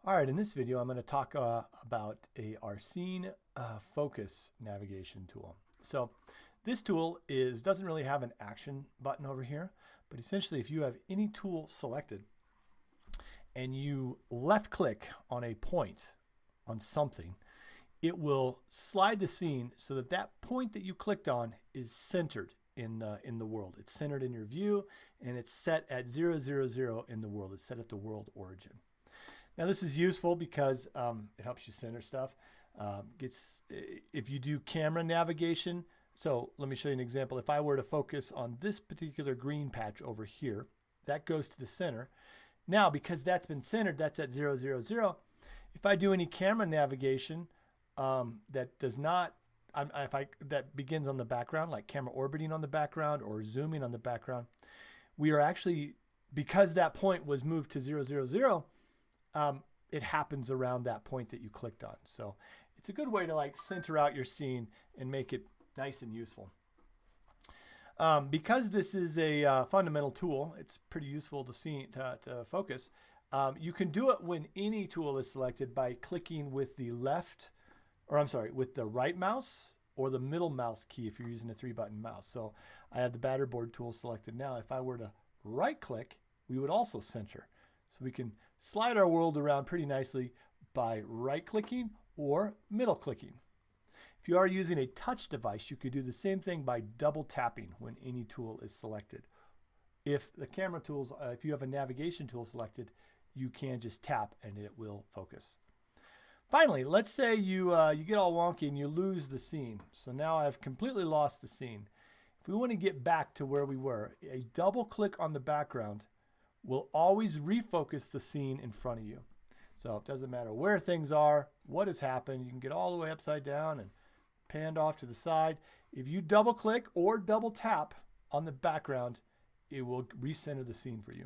All right, in this video, I'm going to talk about our scene focus navigation tool. So this tool doesn't really have an action button over here, but essentially if you have any tool selected and you left click on a point on something, it will slide the scene so that that point that you clicked on is centered in the world. It's centered in your view, and it's set at 0, 0, 0 in the world. It's set at the world origin. Now this is useful because it helps you center stuff. If you do camera navigation, so let me show you an example. If I were to focus on this particular green patch over here, that goes to the center. Now because that's been centered, that's at 0, 0, 0. If I do any camera navigation that does not, that begins on the background, like camera orbiting on the background or zooming on the background, we are actually, because that point was moved to 0, 0, 0, it happens around that point that you clicked on. So it's a good way to like center out your scene and make it nice and useful. Because this is a fundamental tool, it's pretty useful to focus. You can do it when any tool is selected by clicking with the with the right mouse or the middle mouse key if you're using a 3-button mouse. So I have the batter board tool selected now. If I were to right click, we would also center. So we can slide our world around pretty nicely by right clicking or middle clicking. If you are using a touch device, you could do the same thing by double tapping when any tool is selected. If the camera tools, if you have a navigation tool selected, you can just tap and it will focus. Finally, let's say you get all wonky and you lose the scene. So now I've completely lost the scene. If we want to get back to where we were, a double click on the background will always refocus the scene in front of you. So it doesn't matter where things are, what has happened, you can get all the way upside down and panned off to the side. If you double click or double tap on the background, it will recenter the scene for you.